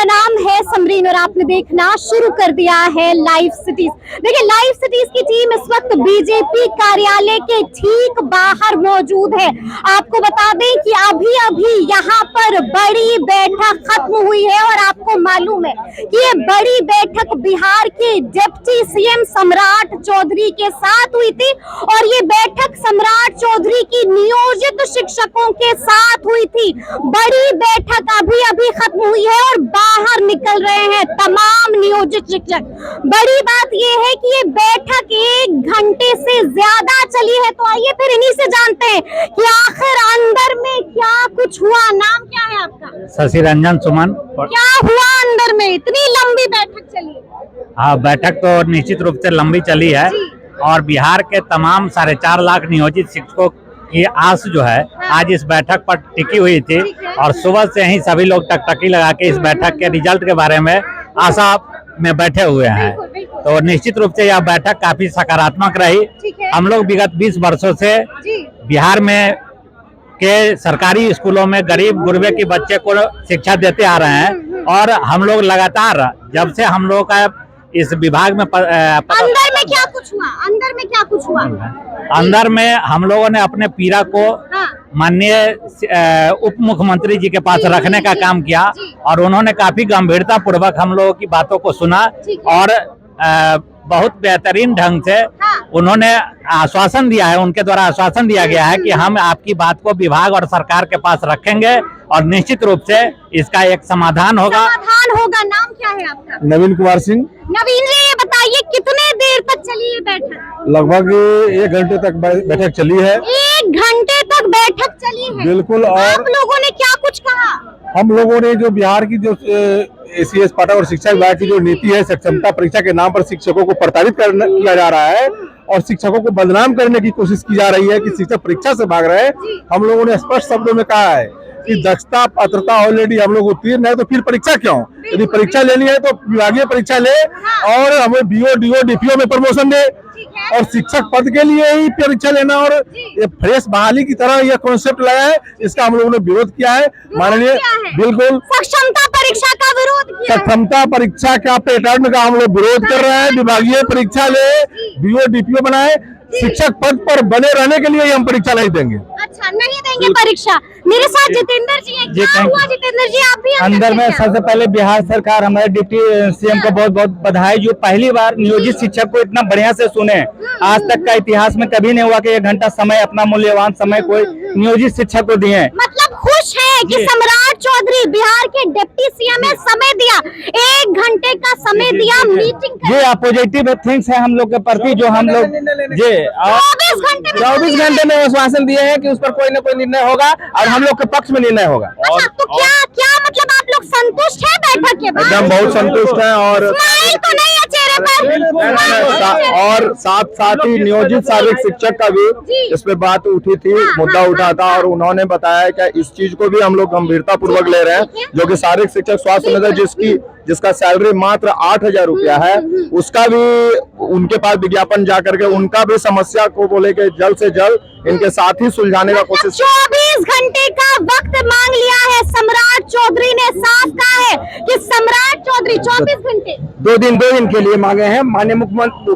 मेरा नाम है समरीन और आपने देखना शुरू कर दिया है लाइव सिटीज। देखिए, लाइव सिटीज की टीम इस वक्त बीजेपी कार्यालय के ठीक बाहर मौजूद है। आपको बता दें कि अभी अभी यहाँ पर बड़ी बैठक खत्म हुई है और आपको मालूम है कि ये बड़ी बैठक बिहार के डिप्टी सीएम सम्राट चौधरी के साथ हुई थी और ये बैठक सम्राट चौधरी की नियोजित शिक्षकों के साथ हुई थी। बड़ी बैठक अभी अभी खत्म हुई है और बाहर निकल रहे हैं तमाम नियोजित शिक्षक। बड़ी बात यह है कि ये बैठक 1 घंटे से ज्यादा चली है। तो आइए फिर इन्हीं से जानते हैं कि आखिर अंदर में क्या कुछ हुआ। नाम क्या है आपका? शशि रंजन सुमन। क्या हुआ अंदर में, इतनी लंबी बैठक चली? हाँ, बैठक तो निश्चित रूप से लंबी चली है और बिहार के तमाम 4.5 लाख नियोजित शिक्षकों की आस जो है आज इस बैठक पर टिकी हुई थी और सुबह से ही सभी लोग टकटकी लगा के इस बैठक के रिजल्ट के बारे में आशा में बैठे हुए हैं। तो निश्चित रूप से यह बैठक काफी सकारात्मक रही। हम लोग विगत 20 वर्षों से बिहार में के सरकारी स्कूलों में गरीब गुरबे के बच्चे को शिक्षा देते आ रहे हैं और हम लोग लगातार जब से हम लोग का इस विभाग में अंदर में क्या कुछ हुआ? अंदर में क्या कुछ हुआ? अंदर में हम लोगों ने अपने पीड़ा को माननीय उप मुख्यमंत्री जी के पास रखने का काम किया और उन्होंने काफी गंभीरता पूर्वक हम लोगों की बातों को सुना और बहुत बेहतरीन ढंग से उन्होंने आश्वासन दिया है, उनके द्वारा आश्वासन दिया गया है कि हम आपकी बात को विभाग और सरकार के पास रखेंगे और निश्चित रूप से इसका एक समाधान होगा। नाम क्या है आपका? नवीन कुमार सिंह। नवीन जी, ये बताइए कितने देर तक चली ये बैठक? लगभग 1 घंटे तक बैठक चली है। 1 घंटे तक बैठक चली है? बिल्कुल। और आप लोगों ने क्या कुछ कहा? हम लोगों ने जो बिहार की जो ACS पाठक और शिक्षा विभाग की जो नीति है, सक्षमता परीक्षा के नाम पर शिक्षकों को प्रताड़ित किया जा रहा है और शिक्षकों को बदनाम करने की कोशिश की जा रही है कि शिक्षक परीक्षा से भाग रहे हैं। हम लोगों ने स्पष्ट शब्दों में कहा है कि दक्षता पात्रता ऑलरेडी हम लोग उत्तीर्ण है, तो फिर परीक्षा क्यों? यदि परीक्षा लेनी है तो विभागीय परीक्षा ले और हमें BO DO DPO में प्रमोशन दे और शिक्षक पद के लिए ही परीक्षा लेना और ये फ्रेश बहाली की तरह यह कॉन्सेप्ट लाया है। इसका हम लोगों ने विरोध किया है। माननीय बिल्कुल सक्षमता परीक्षा का विरोध किया। सक्षमता परीक्षा का पैटर्न का हम लोग विरोध कर रहे हैं। विभागीय परीक्षा ले, BO DPO बनाए, शिक्षक पद पर बने रहने के लिए हम परीक्षा नहीं देंगे। अच्छा, नहीं देंगे परीक्षा। मेरे साथ जितेंद्र जी हैं। क्या हुआ जितेंद्र जी? आप भी अंदर में सबसे पहले बिहार सरकार हमारे डिप्टी सीएम को बहुत बहुत बधाई, जो पहली बार नियोजित शिक्षक को इतना बढ़िया से सुने। आज तक का इतिहास में कभी नहीं हुआ कि 1 घंटा समय, अपना मूल्यवान समय कोई नियोजित शिक्षक को दिए। मतलब खुश है कि सम्राट चौधरी बिहार के डिप्टी सीएम ने समय दिया, 1 घंटे का समय दिया मीटिंग। ये पॉजिटिव थिंग्स है हम लोग के प्रति, जो हम लोग 24 घंटे में आश्वासन दिए हैं कि उस पर कोई न कोई निर्णय होगा और हम लोग के पक्ष में निर्णय होगा। अच्छा, तो क्या मतलब आप लोग संतुष्ट हैं बैठक के बाद? एकदम बहुत संतुष्ट हैं और स्माइल तो नहीं है चेहरे पर। और साथ ही नियोजित शारीरिक शिक्षक का भी इसमें बात उठी थी, मुद्दा उठा था और उन्होंने बताया कि इस चीज को भी हम लोग गंभीरता पूर्वक ले रहे हैं। जो कि शारीरिक शिक्षक स्वास्थ्य में जिसका सैलरी मात्र 8,000 रुपया है, उसका भी उनके पास विज्ञापन जा करके उनका भी समस्या को बोले कि जल्द से जल्द इनके साथ ही सुलझाने का कोशिश। 24 घंटे का वक्त मांग लिया है सम्राट चौधरी ने। साफ कहा है कि सम्राट चौधरी 24 घंटे 2 दिन के लिए मांगे हैं। माननीय उप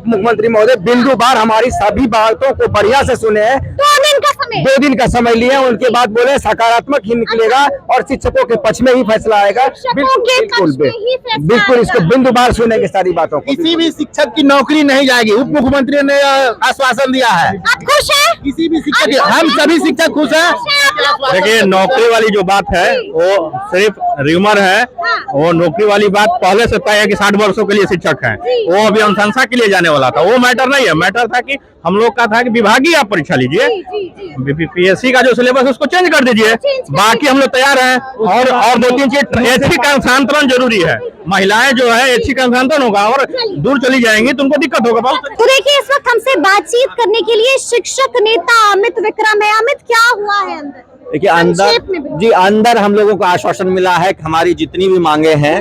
मुख्यमंत्री महोदय बिंदु बार हमारी सभी बातों को बढ़िया से सुने हैं। 2 दिन का समय लिए, उनके बाद बोले सकारात्मक ही निकलेगा और शिक्षकों के पक्ष में ही फैसला आएगा। बिल्कुल इसको बिंदु बार सुनेंगे सारी बातों को। किसी भी शिक्षक की नौकरी नहीं जाएगी, उप मुख्यमंत्री ने आश्वासन दिया है। आप खुश हैं? किसी भी शिक्षक, हम सभी शिक्षक खुश हैं। देखिए, नौकरी वाली जो बात है वो सिर्फ र्यूमर है। वो नौकरी वाली बात पहले से तय है कि 60 वर्षों के लिए शिक्षक है। वो अभी अनुशंसा के लिए जाने वाला था, वो मैटर नहीं है। मैटर था कि हम लोग का था कि विभागीय आप परीक्षा लीजिए, PSC का जो सिलेबस उसको चेंज कर दीजिए, बाकी हम लोग तैयार हैं। और 2-3 चीज, ऐच्छिक अंशांतरण जरूरी है। महिलाएं जो है ऐच्छिक अंशांतरण होगा और दूर चली जाएंगी तो उनको दिक्कत होगा बहुत। तो देखिए, इस वक्त हमसे बातचीत करने के लिए शिक्षक नेता अमित विक्रम है। अमित, क्या हुआ है अंदर? देखिए, अंदर हम लोगों को आश्वासन मिला है कि हमारी जितनी भी मांगे हैं,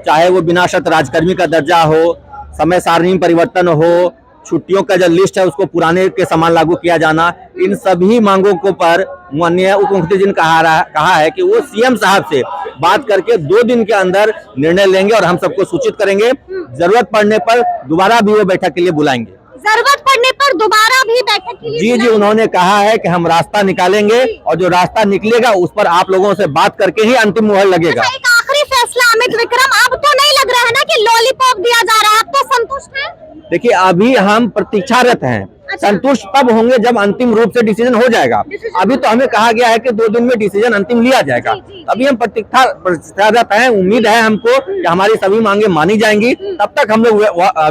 चाहे वो बिना शर्त राजकर्मी का दर्जा हो, समय सारणी में परिवर्तन हो, छुट्टियों का जो लिस्ट है उसको पुराने के समान लागू किया जाना, इन सभी मांगों को पर माननीय उप मुख्यमंत्री जी ने कहा है कि वो सीएम साहब से बात करके 2 दिन के अंदर निर्णय लेंगे और हम सबको सूचित करेंगे। जरूरत पड़ने पर दोबारा भी वो बैठक के लिए बुलाएंगे। जरूरत पड़ने पर दोबारा भी बैठक के लिए जी, उन्होंने कहा है कि हम रास्ता निकालेंगे और जो रास्ता निकलेगा उस पर आप लोगों से बात करके ही अंतिम मुहर लगेगा। एक आखिरी फैसला अमित विक्रम, अब तो नहीं लग रहा है ना कि लॉलीपॉप दिया जा रहा है, अब तो संतुष्ट है? देखिए, अभी हम प्रतीक्षारत हैं। संतुष्ट तब होंगे जब अंतिम रूप से डिसीजन हो जाएगा। अभी तो हमें कहा गया है कि 2 दिन में डिसीजन अंतिम लिया जाएगा। अभी हम प्रतीक्षारत हैं। उम्मीद है हमको कि हमारी सभी मांगे मानी जाएंगी। तब तक हम लोग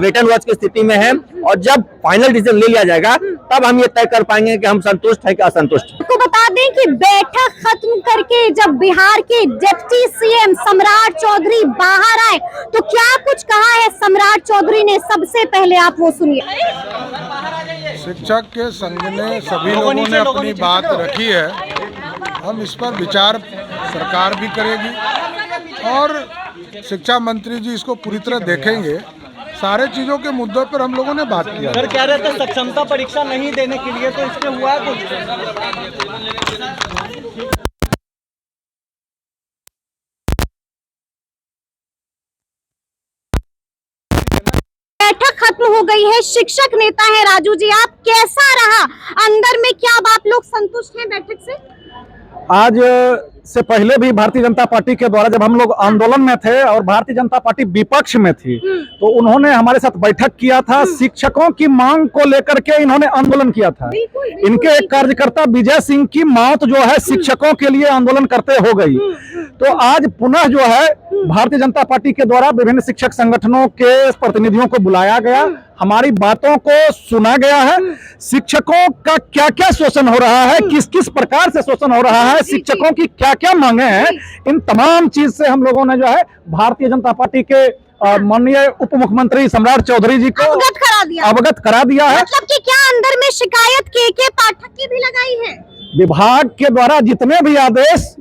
वेट एंड वॉच की स्थिति में हैं और जब फाइनल डिसीजन ले लिया जाएगा तब हम ये तय कर पाएंगे कि हम संतुष्ट हैं कि असंतुष्ट। आपको बता दें कि बैठक खत्म करके जब बिहार के डिप्टी सीएम सम्राट चौधरी बाहर आए तो क्या कुछ कहा है सम्राट चौधरी ने, सबसे पहले आप वो सुनिए। शिक्षक के संघ ने सभी लोगों ने अपनी बात रखी है। हम इस पर विचार सरकार भी करेगी और शिक्षा मंत्री जी इसको पूरी तरह देखेंगे। सारे चीजों के मुद्दों पर हम लोगों ने बात किया। सर कह रहे थे सक्षमता परीक्षा नहीं देने के लिए, तो इसमें हुआ है कुछ? बैठक खत्म हो गई है, शिक्षक नेता है राजू जी, आप कैसा रहा अंदर में, क्या आप लोग संतुष्ट हैं बैठक से? आज से पहले भी भारतीय जनता पार्टी के द्वारा जब हम लोग आंदोलन में थे और भारतीय जनता पार्टी विपक्ष में थी तो उन्होंने हमारे साथ बैठक किया था। शिक्षकों की मांग को लेकर के इन्होंने आंदोलन किया था। इनके एक कार्यकर्ता विजय सिंह की मौत जो है शिक्षकों के लिए आंदोलन करते हो गई। तो आज पुनः जो है भारतीय जनता पार्टी के द्वारा विभिन्न शिक्षक संगठनों के प्रतिनिधियों को बुलाया गया, हमारी बातों को सुना गया है। शिक्षकों का क्या क्या शोषण हो रहा है, किस किस प्रकार से शोषण हो रहा है, शिक्षकों की क्या क्या मांगे हैं, इन तमाम चीज से हम लोगों ने जो है भारतीय जनता पार्टी के माननीय उप मुख्यमंत्री सम्राट चौधरी जी को अवगत करा दिया है। मतलब कि क्या अंदर में शिकायत के पाठक की भी लगाई है? विभाग के द्वारा जितने भी आदेश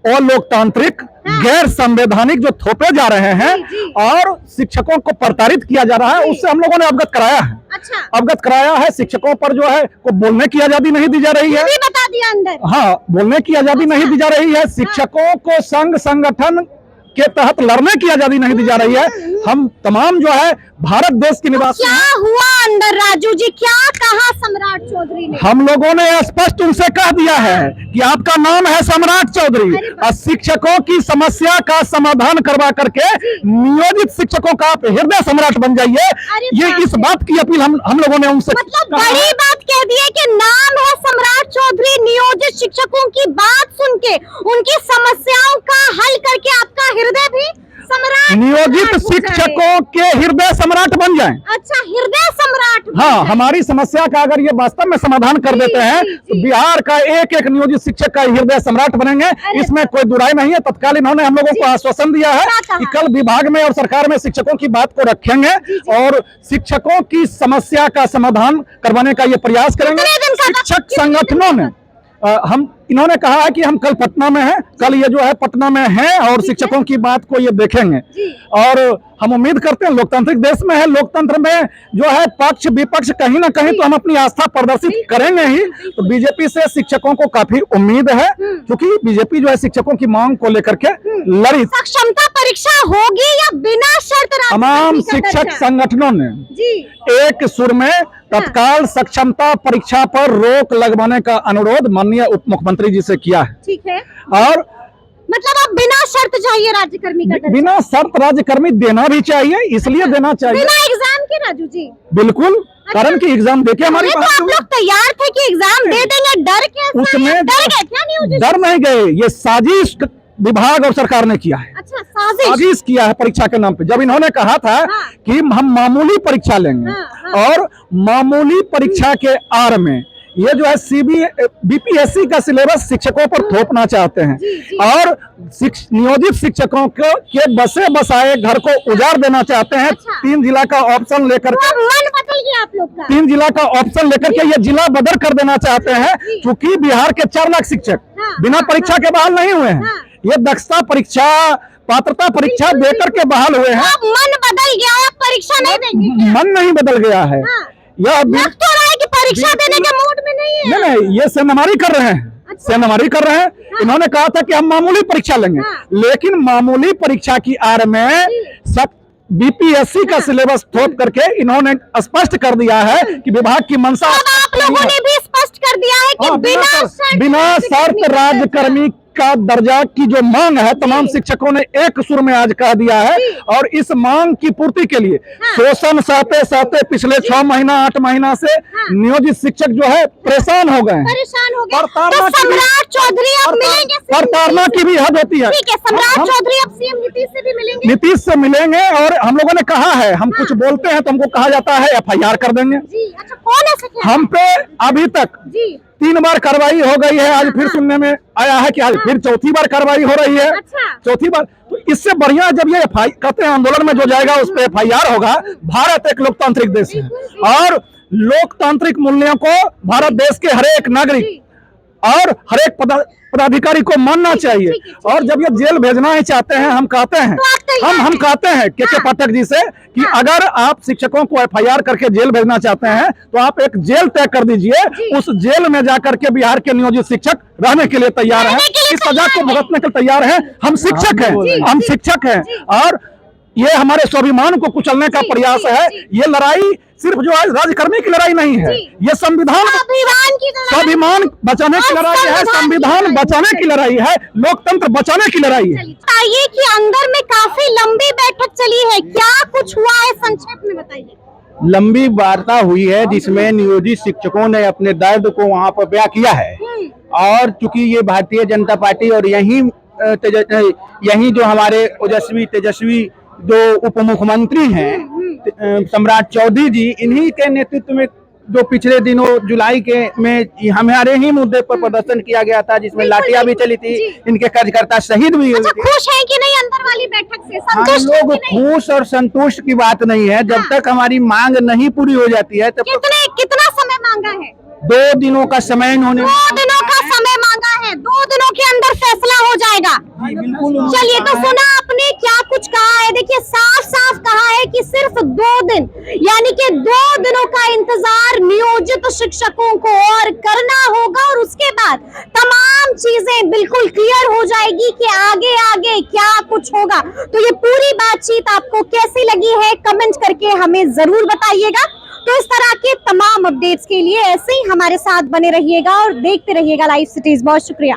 और लोकतांत्रिक गैर संवैधानिक जो थोपे जा रहे हैं और शिक्षकों को प्रताड़ित किया जा रहा है उससे हम लोगों ने अवगत कराया है। अच्छा। अवगत कराया है। शिक्षकों पर जो है को बोलने की आजादी नहीं दी जा रही है। बता दिया अंदर। हाँ, बोलने की आजादी नहीं दी जा रही है। शिक्षकों को संघ संगठन के तहत लड़ने की आजादी नहीं दी जा रही है। हम तमाम जो है भारत देश के निवासी। क्या हुआ अंदर राजू जी, क्या कहा सम्राट चौधरी ने? हम लोगों ने स्पष्ट उनसे कह दिया है कि आपका नाम है सम्राट चौधरी और शिक्षकों की समस्या का समाधान करवा करके नियोजित शिक्षकों का आप हृदय सम्राट बन जाइए। ये इस बात की अपील हम लोगों ने उनसे मतलब बड़ी बात कह दी है कि नाम है सम्राट चौधरी, नियोजित शिक्षकों की बात सुन के उनकी समस्याओं का हल करके आपका हृदय भी सम्राट, नियोजित शिक्षकों के हृदय सम्राट बन जाएं। अच्छा, हृदय सम्राट। हाँ, हमारी समस्या का अगर ये वास्तव में समाधान कर देते हैं तो बिहार का एक एक नियोजित शिक्षक का हृदय सम्राट बनेंगे, इसमें कोई दुराई नहीं है। तत्काल इन्होंने हम लोगों को आश्वासन दिया है कि कल विभाग में और सरकार में शिक्षकों की बात को रखेंगे और शिक्षकों की समस्या का समाधान करवाने का ये प्रयास करेंगे। शिक्षक संगठनों ने इन्होंने कहा है कि हम कल पटना में हैं, कल ये जो है पटना में हैं और शिक्षकों की बात को ये देखेंगे और हम उम्मीद करते हैं लोकतांत्रिक देश में है, लोकतंत्र में जो है पक्ष विपक्ष कहीं ना कहीं तो हम अपनी आस्था प्रदर्शित करेंगे ही। तो बीजेपी से शिक्षकों को काफी उम्मीद है क्योंकि बीजेपी जो है शिक्षकों की मांग को लेकर के लड़ी। क्षमता परीक्षा होगी या बिना शर्त? तमाम शिक्षक संगठनों ने एक सुर में तत्काल सक्षमता परीक्षा पर रोक लगवाने का अनुरोध माननीय उप मुख्यमंत्री जी से किया है। ठीक है। और मतलब अब बिना शर्त चाहिए राज्यकर्मी का दर्जा? बिना शर्त राज्यकर्मी देना भी चाहिए, इसलिए देना चाहिए। बिना एग्जाम के राजू जी? बिल्कुल। अच्छा। कारण की एग्जाम देके हमारी बात आप लोग तैयार थे कि एग्जाम दे देंगे, डर कैसा? उसमें डर गए क्या? नहीं, डर नहीं गए, ये साजिश विभाग और सरकार ने किया है। अच्छा, साजिश किया है परीक्षा के नाम पे। जब इन्होंने कहा था कि हम मामूली परीक्षा लेंगे और मामूली परीक्षा के आड़ में ये जो है बीपीएससी का सिलेबस शिक्षकों पर थोपना चाहते हैं और नियोजित शिक्षकों के बसे बसाए घर को उजाड़ देना चाहते हैं। 3 जिला का ऑप्शन लेकर के मन बदल गया आप लोग का। 3 जिला का ऑप्शन लेकर के ये जिला बदल कर देना चाहते हैं क्योंकि बिहार के 4 लाख शिक्षक बिना परीक्षा के बहाल नहीं हुए हैं। ये दक्षता परीक्षा, पात्रता परीक्षा देकर के बहाल हुए हैं। मन बदल गया है, परीक्षा नहीं देंगे? मन नहीं बदल गया है। यह लग तो रहा है कि परीक्षा देने के मूड में नहीं है। नहीं, ये सेंधमारी कर रहे हैं। सेंधमारी कर रहे हैं। इन्होंने कहा था कि हम मामूली परीक्षा लेंगे, लेकिन मामूली परीक्षा की आड़ में सब बीपीएससी का सिलेबस थोप करके इन्होंने स्पष्ट कर दिया है कि विभाग की मंशा। अब आप लोगों ने भी स्पष्ट कर दिया है कि बिना शर्त राज्यकर्मी का दर्जा की जो मांग है तमाम शिक्षकों ने एक सुर में आज कह दिया है। और इस मांग की पूर्ति के लिए शोषण सहते सहते पिछले 6 महीना 8 महीना से नियोजित शिक्षक जो है परेशान हो गए हैं। परेशान हो गए। प्रताड़ना तो सम्राट चौधरी अब मिलेंगे, प्रताड़ना की भी हद होती है। ठीक है, सम्राट चौधरी अब सीएम नीतीश से भी मिलेंगे। नीतीश से मिलेंगे और हम लोगों ने कहा है, हम कुछ बोलते हैं तो हमको कहा जाता है FIR कर देंगे। जी अच्छा, कौन ऐसा हम पे अभी तक जी 3 बार कार्रवाई हो गई है। आज फिर सुनने में आया है कि आज फिर चौथी बार कार्रवाई हो रही है। अच्छा। चौथी बार। तो इससे बढ़िया जब ये कहते हैं आंदोलन में जो जाएगा उस पर FIR होगा। भारत एक लोकतांत्रिक देश है और लोकतांत्रिक मूल्यों को भारत देश के हरेक नागरिक और हरेक पदाधिकारी को मानना चाहिए। और जब ये जेल भेजना ही चाहते हैं, हम कहते हैं हम कहते हैं के पाठक जी से कि अगर आप शिक्षकों को FIR करके जेल भेजना चाहते हैं तो आप एक जेल तय कर दीजिए। उस जेल में जाकर के बिहार के नियोजित शिक्षक रहने के लिए तैयार हैं, इस सजा को भुगतने के तैयार हैं। हम शिक्षक हैं, हम शिक्षक हैं और ये हमारे स्वाभिमान को कुचलने का प्रयास है। ये लड़ाई सिर्फ जो आज राजकर्मी की लड़ाई नहीं है, ये संविधान स्वाभिमान बचाने की लड़ाई है, संविधान बचाने की लड़ाई है, लोकतंत्र बचाने की लड़ाई है। बताइए कि अंदर में काफी लंबी बैठक चली है, क्या कुछ हुआ है, संक्षेप में बताइए। लंबी वार्ता हुई है जिसमें नियोजित शिक्षकों ने अपने दर्द को वहां पर बयां किया है। और चूंकि ये भारतीय जनता पार्टी और यही जो हमारे तेजस्वी जो उप मुख्यमंत्री हैं सम्राट चौधरी जी, इन्हीं के नेतृत्व में जो पिछले दिनों जुलाई के में हमारे ही मुद्दे पर प्रदर्शन किया गया था, जिसमें लाठियां भी चली थी, इनके कार्यकर्ता शहीद भी हुए थे। खुश हैं कि नहीं अंदर वाली बैठक से? हम लोग खुश और संतुष्ट की बात नहीं है। जब तक हमारी मांग नहीं पूरी हो जाती है तब कितना समय मांगा है? 2 दिनों का समय इन्होंने 2 दिनों का समय मांगा है। 2 दिनों के अंदर फैसला हो जाएगा। चलिए, तो सुना आपने क्या कुछ कहा है। देखिए, साफ साफ कहा है कि सिर्फ 2 दिन यानी कि 2 दिनों का इंतजार नियोजित शिक्षकों को और करना होगा और उसके बाद तमाम चीजें बिल्कुल क्लियर हो जाएगी कि आगे आगे क्या कुछ होगा। तो ये पूरी बातचीत आपको कैसी लगी है कमेंट करके हमें जरूर बताइएगा। तो इस तरह के तमाम अपडेट्स के लिए ऐसे ही हमारे साथ बने रहिएगा और देखते रहिएगा लाइव सिटीज। बहुत शुक्रिया।